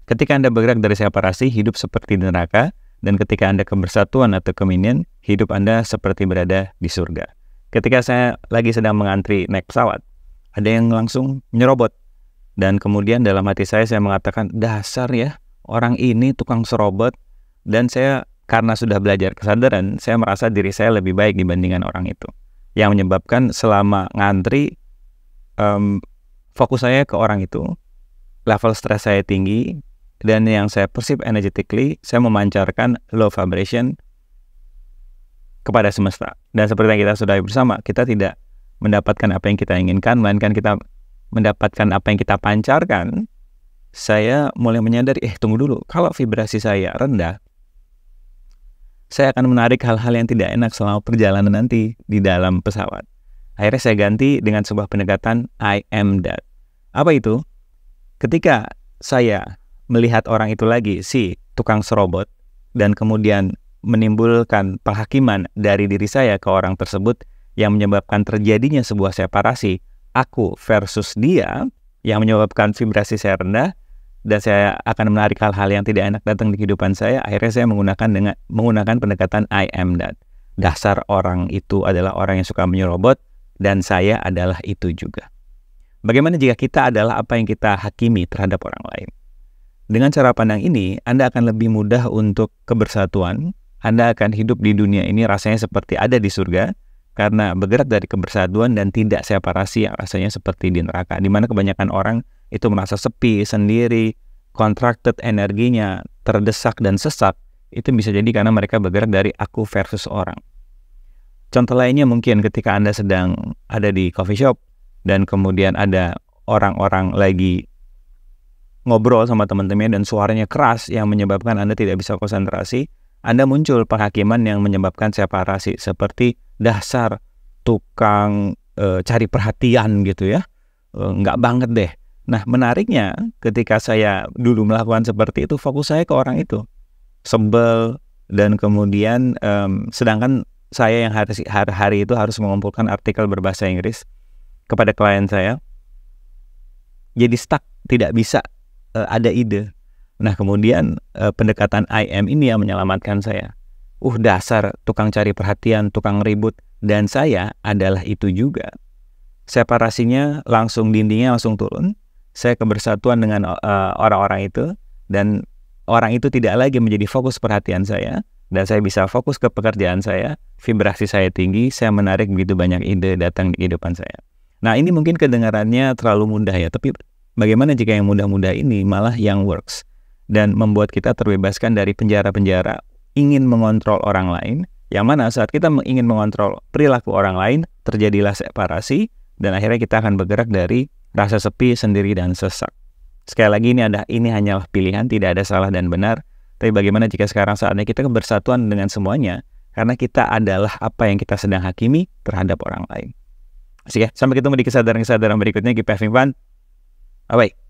Ketika Anda bergerak dari separasi, hidup seperti di neraka, dan ketika Anda kebersatuan atau communion, hidup Anda seperti berada di surga. Ketika saya lagi sedang mengantri naik pesawat, ada yang langsung nyerobot. Dan kemudian dalam hati saya mengatakan, dasar ya, orang ini tukang serobot. Dan saya, karena sudah belajar kesadaran, saya merasa diri saya lebih baik dibandingkan orang itu. Yang menyebabkan selama ngantri, fokus saya ke orang itu, level stres saya tinggi, dan yang saya perceive energetically, saya memancarkan low vibration kepada semesta. Dan seperti yang kita sudah bersama, kita tidak mendapatkan apa yang kita inginkan, melainkan kita mendapatkan apa yang kita pancarkan. Saya mulai menyadari, tunggu dulu, kalau vibrasi saya rendah, saya akan menarik hal-hal yang tidak enak selama perjalanan nanti di dalam pesawat. Akhirnya saya ganti dengan sebuah pendekatan I am that. Apa itu? Ketika saya melihat orang itu lagi, si tukang serobot, dan kemudian menimbulkan penghakiman dari diri saya ke orang tersebut yang menyebabkan terjadinya sebuah separasi aku versus dia yang menyebabkan vibrasi saya rendah, dan saya akan menarik hal-hal yang tidak enak datang di kehidupan saya. Akhirnya saya menggunakan pendekatan I am that. Dasar orang itu adalah orang yang suka menyerobot, dan saya adalah itu juga. Bagaimana jika kita adalah apa yang kita hakimi terhadap orang lain? Dengan cara pandang ini, Anda akan lebih mudah untuk kebersatuan. Anda akan hidup di dunia ini rasanya seperti ada di surga, karena bergerak dari kebersatuan dan tidak separasi yang rasanya seperti di neraka, di mana kebanyakan orang itu merasa sepi, sendiri, contracted energinya, terdesak dan sesak. Itu bisa jadi karena mereka bergerak dari aku versus orang. Contoh lainnya mungkin ketika Anda sedang ada di coffee shop, dan kemudian ada orang-orang lagi ngobrol sama teman-temannya dan suaranya keras yang menyebabkan Anda tidak bisa konsentrasi, Anda muncul penghakiman yang menyebabkan separasi, seperti dasar tukang cari perhatian gitu ya, nggak banget deh. Nah, menariknya ketika saya dulu melakukan seperti itu, fokus saya ke orang itu, sebel, dan kemudian sedangkan saya yang hari itu harus mengumpulkan artikel berbahasa Inggris kepada klien saya, jadi stuck, tidak bisa ada ide. Nah, kemudian pendekatan I am ini yang menyelamatkan saya. Dasar tukang cari perhatian, tukang ribut, dan saya adalah itu juga. Separasinya langsung, dindingnya langsung turun. Saya kebersatuan dengan orang-orang itu, dan orang itu tidak lagi menjadi fokus perhatian saya, dan saya bisa fokus ke pekerjaan saya. Vibrasi saya tinggi, saya menarik begitu banyak ide datang di kehidupan saya. Nah, ini mungkin kedengarannya terlalu mudah ya, tapi bagaimana jika yang mudah-mudah ini malah yang works dan membuat kita terbebaskan dari penjara-penjara ingin mengontrol orang lain, yang mana saat kita ingin mengontrol perilaku orang lain, terjadilah separasi, dan akhirnya kita akan bergerak dari rasa sepi, sendiri, dan sesak. Sekali lagi, ini hanyalah pilihan, tidak ada salah dan benar. Tapi bagaimana jika sekarang saatnya kita bersatuan dengan semuanya, karena kita adalah apa yang kita sedang hakimi terhadap orang lain. Asik ya, sampai ketemu di kesadaran-kesadaran berikutnya. Keep having fun. Bye-bye.